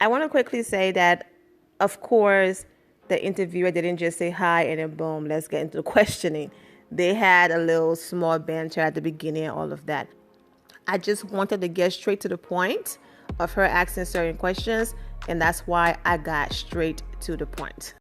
I want to quickly say that, of course, the interviewer didn't just say hi and then boom, let's get into the questioning. They had a little small banter at the beginning and all of that. I just wanted to get straight to the point of her asking certain questions, and that's why I got straight to the point.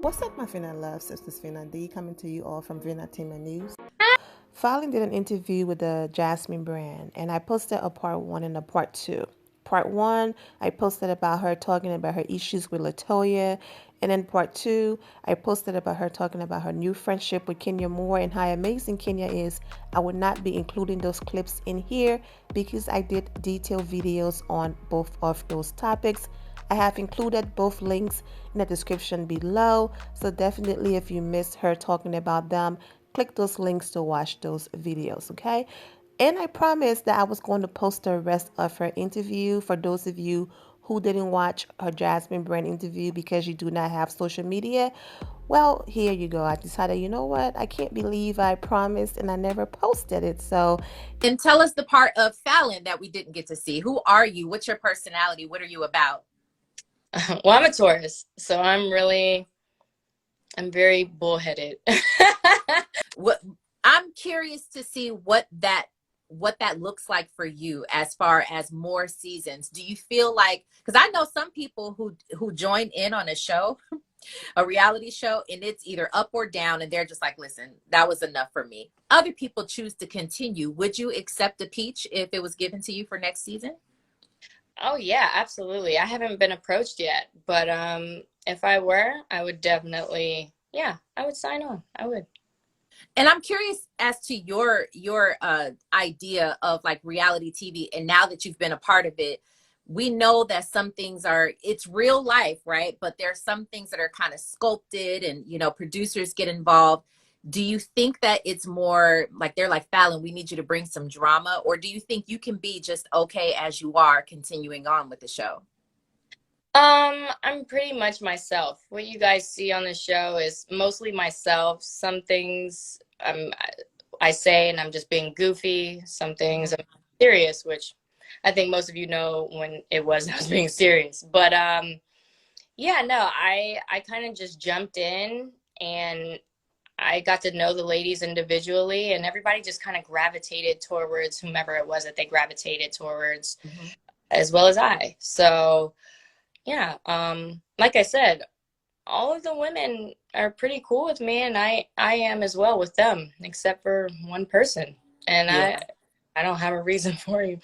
What's up, my Finna love? Sisters Finna D coming to you all from Vina Team and News. Falynn did an interview with the Jasmine brand, and I posted a part one and a part two. Part one, I posted about her talking about her issues with Latoya, and then part two, I posted about her talking about her new friendship with Kenya Moore and how amazing Kenya is. I would not be including those clips in here because I did detailed videos on both of those topics. I have included both links in the description below, so definitely if you missed her talking about them, click those links to watch those videos, okay? And I promised that I was going to post the rest of her interview for those of you who didn't watch her Jasmine Brand interview because you do not have social media. Well, here you go. I decided, you know what? I can't believe I promised and I never posted it. So, And tell us the part of Falynn that we didn't get to see. Who are you? What's your personality? What are you about? Well, I'm a Taurus, so I'm very bullheaded. What I'm curious to see what that looks like for you as far as more seasons. Do you feel like, because I know some people who join in on a show, a reality show, and it's either up or down, and they're just like, listen, that was enough for me. Other people choose to continue. Would you accept a peach if it was given to you for next season? Oh yeah, absolutely. I haven't been approached yet, but if I were, I would definitely, yeah, I would sign on. I would. And I'm curious as to your idea of like reality TV, and now that you've been a part of it, we know that some things are, it's real life, right? But there are some things that are kind of sculpted, and producers get involved. Do you think that it's more like they're like, Fallon, we need you to bring some drama, or do you think you can be just okay as you are, continuing on with the show? I'm pretty much myself. What you guys see on the show is mostly myself. Some things I say and I'm just being goofy. Some things I'm serious, which I think most of you know when it was I was being serious. But yeah, no, I kind of just jumped in and I got to know the ladies individually, and everybody just kind of gravitated towards whomever it was that they gravitated towards, Mhm. as well as I. So yeah, like I said, all of the women are pretty cool with me, and I am as well with them, except for one person, and Yeah. I don't have a reason for you,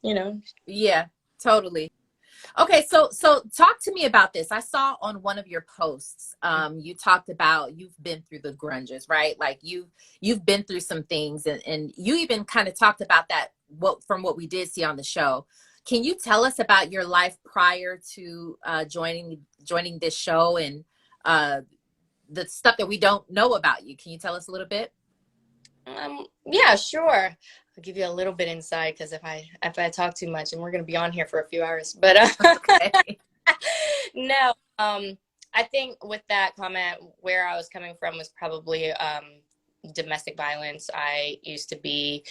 you know. Yeah, totally. Okay, so talk to me about this. I saw on one of your posts, you talked about you've been through the grunges, right? Like you've been through some things, and you even kind of talked about that, what from what we did see on the show. Can you tell us about your life prior to joining this show, and uh, the stuff that we don't know about you? Can you tell us a little bit? Yeah, sure. I'll give you a little bit inside because if I talk too much, and we're gonna be on here for a few hours, but Okay. no, I think with that comment, where I was coming from was probably domestic violence. I used to be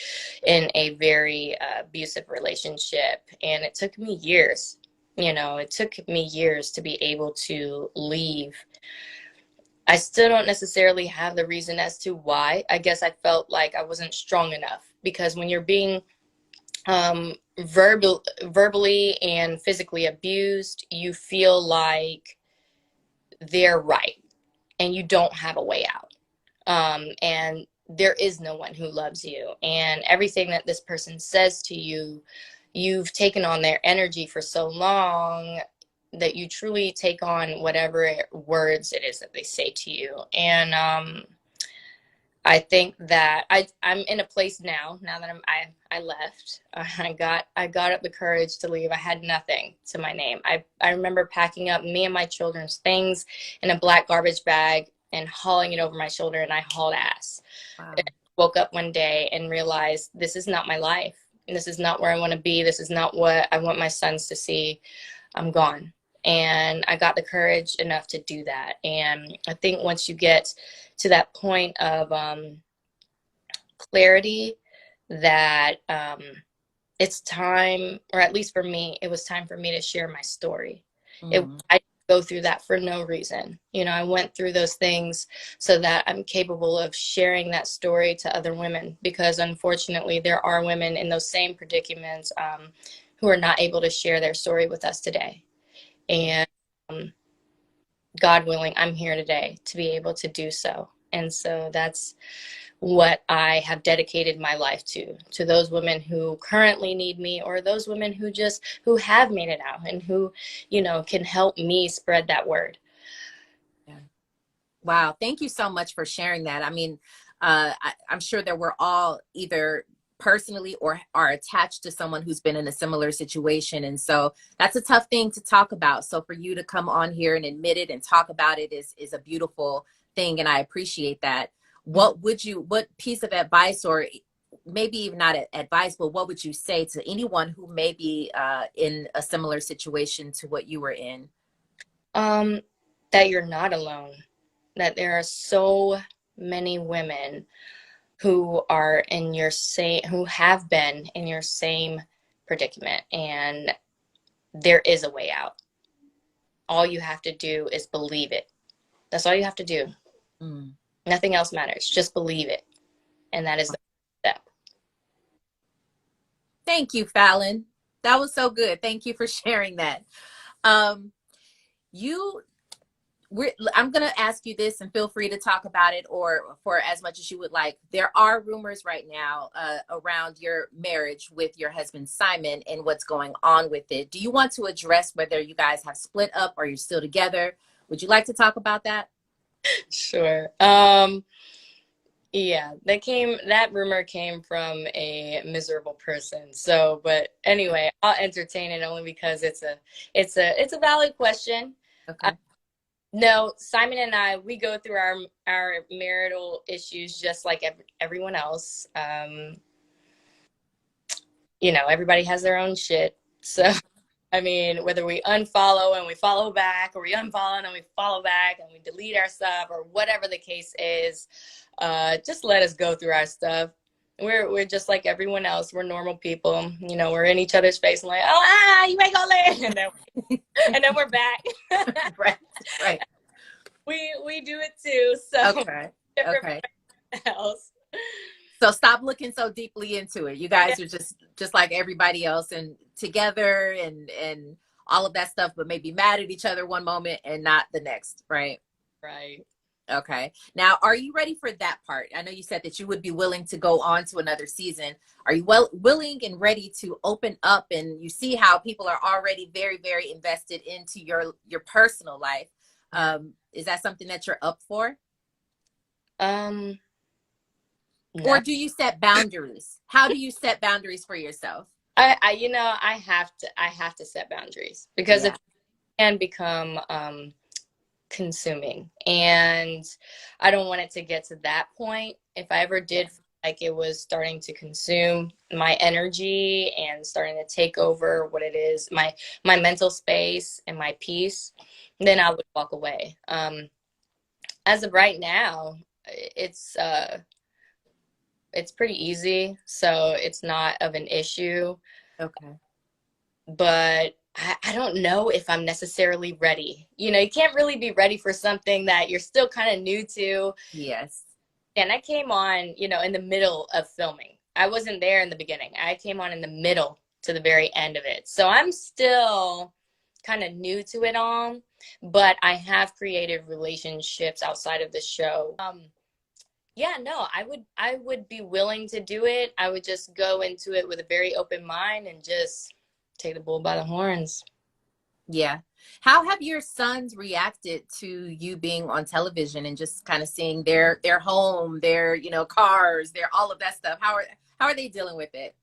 in a very abusive relationship, and it took me years. It took me years to be able to leave. I still don't necessarily have the reason as to why. I guess I felt like I wasn't strong enough because when you're being verbally and physically abused, you feel like they're right and you don't have a way out. And there is no one who loves you. And everything that this person says to you, you've taken on their energy for so long that you truly take on whatever words it is that they say to you. And I think that I'm in a place now that I left. I got up the courage to leave. I had nothing to my name. I remember packing up me and my children's things in a black garbage bag and hauling it over my shoulder, and I hauled ass. I Wow. woke up one day and realized this is not my life. And this is not where I want to be. This is not what I want my sons to see. I'm gone. And I got the courage enough to do that. And I think once you get to that point of clarity that it's time, or at least for me, it was time for me to share my story. Mm. I didn't go through that for no reason. You know, I went through those things so that I'm capable of sharing that story to other women, because unfortunately there are women in those same predicaments who are not able to share their story with us today. And um, God willing, I'm here today to be able to do so. And so that's what I have dedicated my life to those women who currently need me, or those women who have made it out and who, you know, can help me spread that word. Yeah. Wow. Thank you so much for sharing that. I mean, I'm sure that we're all either personally or are attached to someone who's been in a similar situation. And so that's a tough thing to talk about. So for you to come on here and admit it and talk about it is a beautiful thing. And I appreciate that. What piece of advice, or maybe even not advice, but what would you say to anyone who may be in a similar situation to what you were in? Um, that you're not alone, that there are so many women who are in your same, who have been in your same predicament, and there is a way out. All you have to do is believe it. That's all you have to do. Mm. Nothing else matters. Just believe it. And that is the step. Thank you, Falynn. That was so good. Thank you for sharing that. Um, you, I'm going to ask you this, and feel free to talk about it or for as much as you would like. There are rumors right now around your marriage with your husband, Simon, and what's going on with it. Do you want to address whether you guys have split up or you're still together? Would you like to talk about that? Sure. Yeah, that rumor came from a miserable person. So, but anyway, I'll entertain it only because it's a valid question. Okay. No, Simon and I, we go through our marital issues just like everyone else. You know, everybody has their own shit. So, I mean, whether we unfollow and we follow back, or we unfollow and we follow back and we delete our stuff, or whatever the case is, just let us go through our stuff. We're just like everyone else. We're normal people. You know, we're in each other's face and like, oh, you ain't gonna live, and then we're back. Right. Right. We do it too. So Okay. different Okay. from else. So stop looking so deeply into it. You Yeah. guys are just like everybody else, and together and all of that stuff, but maybe mad at each other one moment and not the next, right? Right. Okay. Now, are you ready for that part? I know you said that you would be willing to go on to another season. Are you willing and ready to open up, and you see how people are already very, very invested into your personal life? Is that something that you're up for? Um, Or no. do you set boundaries? How do you set boundaries for yourself? You know, I have to set boundaries, because Yeah. it can become consuming, and I don't want it to get to that point. If I ever Yeah. did feel like it was starting to consume my energy and starting to take over what it is, my mental space and my peace, then I would walk away. As of right now, it's pretty easy, so it's not of an issue. Okay. But I don't know if I'm necessarily ready. You know, you can't really be ready for something that you're still kind of new to. Yes. And I came on, you know, in the middle of filming. I wasn't there in the beginning. I came on in the middle to the very end of it. So I'm still kind of new to it all, but I have created relationships outside of the show. Yeah, no, I would be willing to do it. I would just go into it with a very open mind and just take the bull by the horns. Yeah. How have your sons reacted to you being on television and just kind of seeing their home, their, you know, cars, their all of that stuff? How are they dealing with it?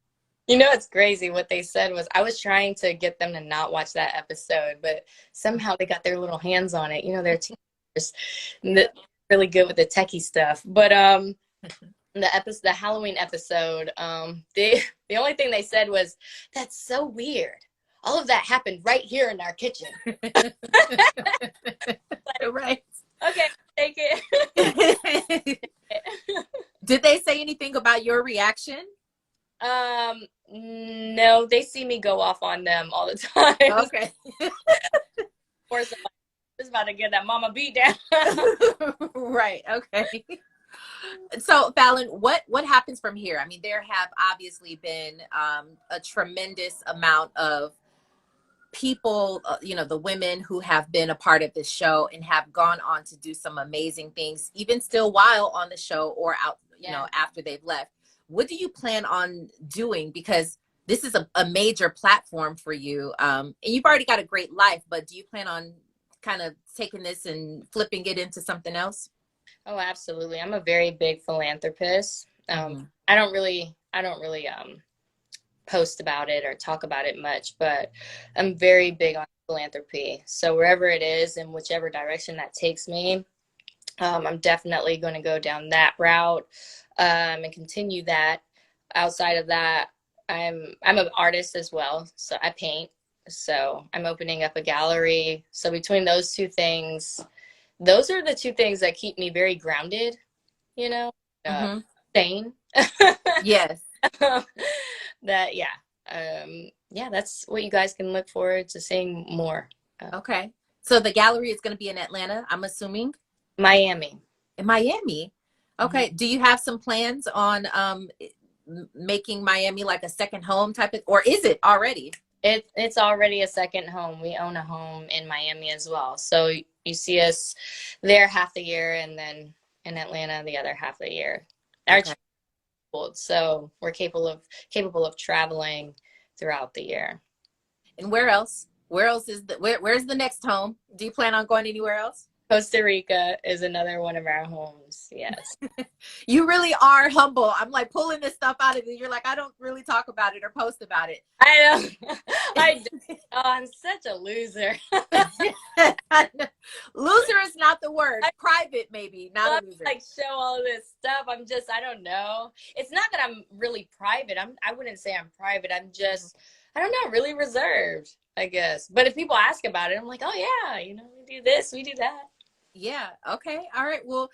You know, it's crazy. What they said was I was trying to get them to not watch that episode, but somehow they got their little hands on it. You know, they're teenagers, and they're really good with the techie stuff. But the Halloween episode, the only thing they said was, "That's so weird. All of that happened right here in our kitchen." Like, Right. okay, take it. Did they say anything about your reaction? No, they see me go off on them all the time. Okay. Of course, I'm just about to get that mama beat down. Right. Okay. So, Falynn, what happens from here? I mean, there have obviously been a tremendous amount of people, you know, the women who have been a part of this show and have gone on to do some amazing things, even still while on the show or out, you know, after they've left. What do you plan on doing? Because this is a major platform for you, and you've already got a great life, but do you plan on kind of taking this and flipping it into something else? Oh, absolutely. I'm a very big philanthropist. I don't really post about it or talk about it much, but I'm very big on philanthropy. So wherever it is and whichever direction that takes me, I'm definitely going to go down that route and continue that. Outside of that, I'm an artist as well, so I paint. So I'm opening up a gallery. So between those two things, those are the two things that keep me very grounded, you know, sane. Yes. That, yeah, that's what you guys can look forward to seeing more. Okay. So the gallery is going to be in Atlanta, I'm assuming? Miami. In Miami. Okay. Do you have some plans on making Miami like a second home type of, or is it already? It's already a second home. We own a home in Miami as well. So you see us there half the year and then in Atlanta the other half of the year. Okay. So we're capable of traveling throughout the year. And where else? Where's the next home? Do you plan on going anywhere else? Costa Rica is another one of our homes. Yes. You really are humble. I'm like pulling this stuff out of you. You're like, I don't really talk about it or post about it. I know. I'm such a loser. Loser is not the word. Private, maybe, not a loser. Like show all of this stuff. I don't know. It's not that I'm really private. I wouldn't say I'm private. I'm just, I don't know, really reserved, I guess. But if people ask about it, I'm like, oh yeah, you know, we do this, we do that. Yeah. Okay. All right. Well,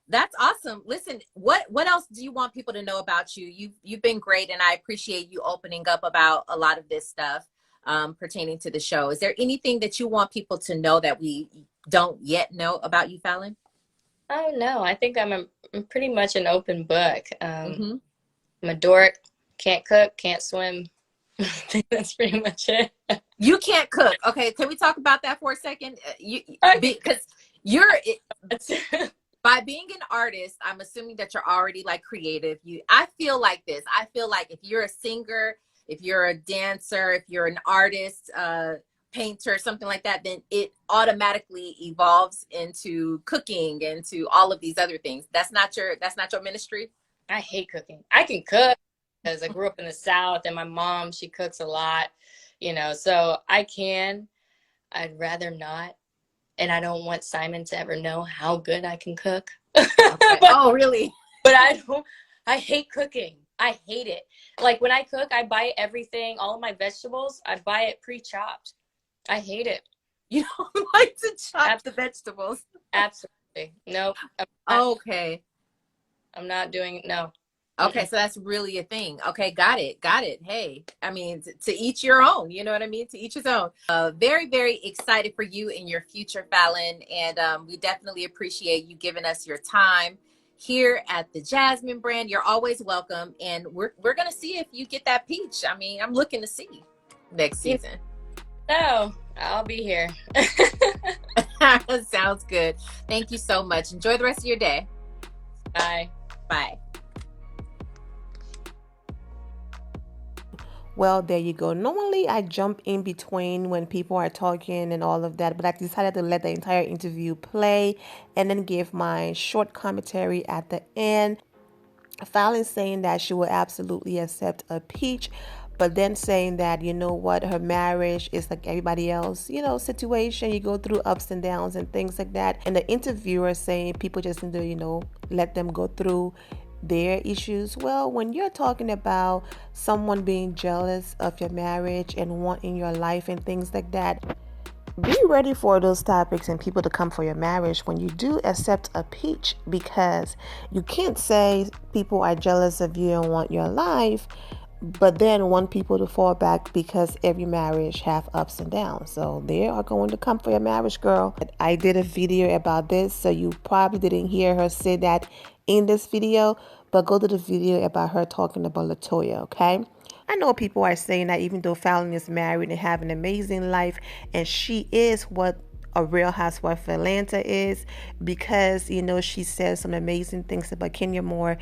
that's awesome. Listen, what else do you want people to know about you? You've been great, and I appreciate you opening up about a lot of this stuff pertaining to the show. Is there anything that you want people to know that we don't yet know about you, Falynn? Oh no, I think I'm pretty much an open book. I'm a dork. Can't cook, can't swim. I think that's pretty much it. You can't cook. Okay, can we talk about that for a second? Because by being an artist, I'm assuming that you're already like creative. I feel like this. I feel like if you're a singer, if you're a dancer, if you're an artist, painter, something like that, then it automatically evolves into cooking, into all of these other things. That's not your ministry. I hate cooking. I can cook because I grew up in the South and my mom, she cooks a lot, you know, so I'd rather not. And I don't want Simon to ever know how good I can cook. Okay. Oh, really? But I hate cooking. I hate it. Like when I cook, I buy everything, all of my vegetables, I buy it pre-chopped. I hate it. You don't like to chop the vegetables? Absolutely. Nope. Okay. I'm not doing, no. Okay, so that's really a thing. Okay, got it. Hey, I mean, to each your own, you know what I mean? To each his own. Very, very excited for you and your future, Falynn. And we definitely appreciate you giving us your time here at the Jasmine brand. You're always welcome. And we're going to see if you get that peach. I mean, I'm looking to see next season. No, I'll be here. Sounds good. Thank you so much. Enjoy the rest of your day. Bye. Bye. Well, there you go. Normally, I jump in between when people are talking and all of that, but I decided to let the entire interview play and then give my short commentary at the end. Falynn saying that she will absolutely accept a peach, but then saying that, you know what, her marriage is like everybody else, situation. You go through ups and downs and things like that. And the interviewer saying people just need to, let them go through their issues. Well, when you're talking about someone being jealous of your marriage and wanting your life and things like that, be ready for those topics and people to come for your marriage when you do accept a peach, because you can't say people are jealous of you and want your life, but then want people to fall back, because every marriage have ups and downs. So they are going to come for your marriage, girl. I did a video about this, so you probably didn't hear her say that in this video, but go to the video about her talking about LaToya, okay? I know people are saying that even though Falynn is married and have an amazing life, and she is what a real housewife of Atlanta is, because she says some amazing things about Kenya Moore.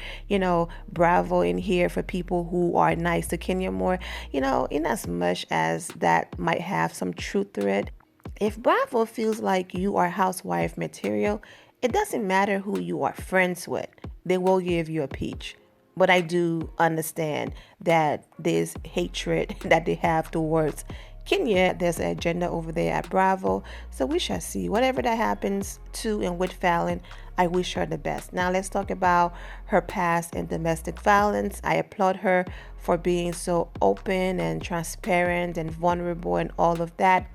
Bravo in here for people who are nice to Kenya Moore. In as much as that might have some truth to it, if Bravo feels like you are housewife material, it doesn't matter who you are friends with, they will give you a peach. But I do understand that there's hatred that they have towards Kenya. There's an agenda over there at Bravo. So we shall see. Whatever that happens to and with Falynn, I wish her the best. Now let's talk about her past in domestic violence. I applaud her for being so open and transparent and vulnerable and all of that.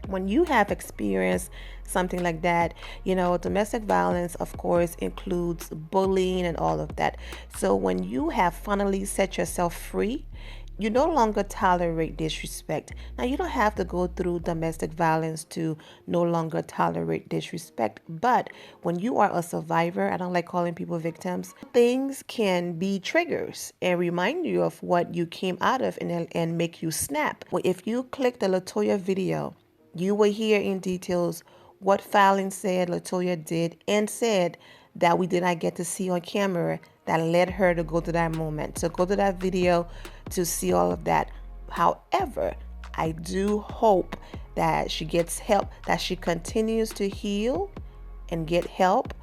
When you have experienced something like that, domestic violence, of course, includes bullying and all of that. So when you have finally set yourself free, you no longer tolerate disrespect. Now, you don't have to go through domestic violence to no longer tolerate disrespect. But when you are a survivor, I don't like calling people victims, things can be triggers and remind you of what you came out of and make you snap. Well, if you click the LaToya video, you will hear in details what Falynn said LaToya did and said that we did not get to see on camera that led her to go to that moment. So go to that video to see all of that. However, I do hope that she gets help, that she continues to heal and get help,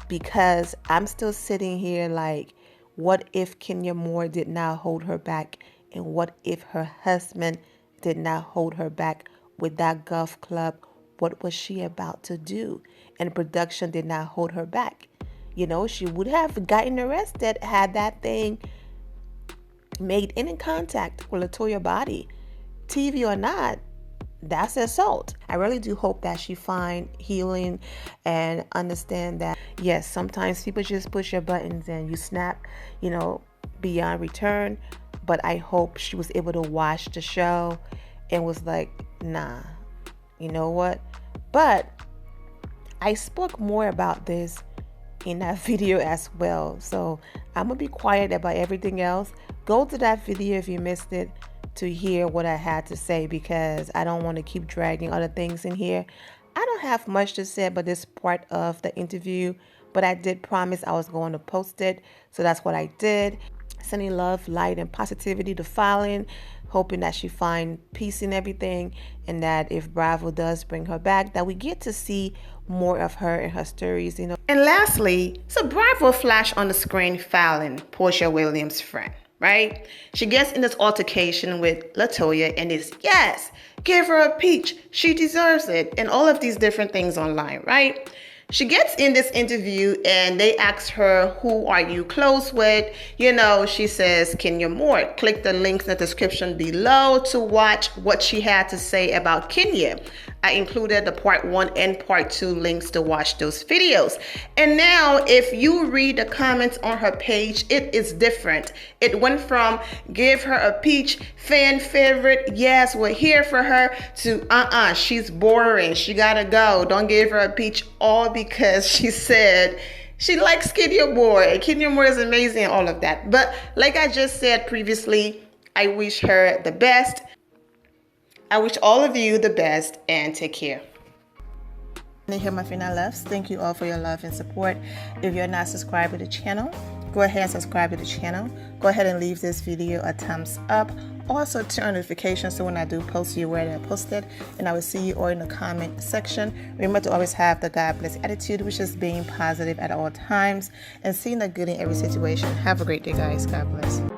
because I'm still sitting here like, what if Kenya Moore did not hold her back? And what if her husband did not hold her back with that golf club? What was she about to do? And production did not hold her back. She would have gotten arrested had that thing made any contact with LaToya's body. TV or not, that's assault. I really do hope that she find healing and understand that, yes, sometimes people just push your buttons and you snap, beyond return. But I hope she was able to watch the show and was like, nah, you know what? But I spoke more about this in that video as well. So I'm going to be quiet about everything else. Go to that video if you missed it to hear what I had to say, because I don't want to keep dragging other things in here. I don't have much to say about this part of the interview, but I did promise I was going to post it. So that's what I did. Sending love, light, and positivity to Falynn, hoping that she find peace in everything, and that if Bravo does bring her back, that we get to see more of her and her stories, And lastly, so Bravo flash on the screen Falynn, Portia Williams' friend, right? She gets in this altercation with LaToya and is, yes, give her a peach, she deserves it, and all of these different things online, right? She gets in this interview and they ask her, who are you close with? She says, Kenya Moore. Click the links in the description below to watch what she had to say about Kenya. I included the part 1 and part 2 links to watch those videos. And now if you read the comments on her page, it is different. It went from give her a peach, fan favorite, yes, we're here for her, to she's boring, she gotta go, don't give her a peach, all because she said she likes Kenya Moore and Kenya Moore is amazing and all of that. But like I just said previously, I wish her the best. I wish all of you the best and take care. And here my Fina loves. Thank you all for your love and support. If you're not subscribed to the channel, go ahead and subscribe to the channel. Go ahead and leave this video a thumbs up. Also turn on notifications so when I do post, you're aware that I posted. And I will see you all in the comment section. Remember to always have the God bless attitude, which is being positive at all times and seeing the good in every situation. Have a great day, guys. God bless.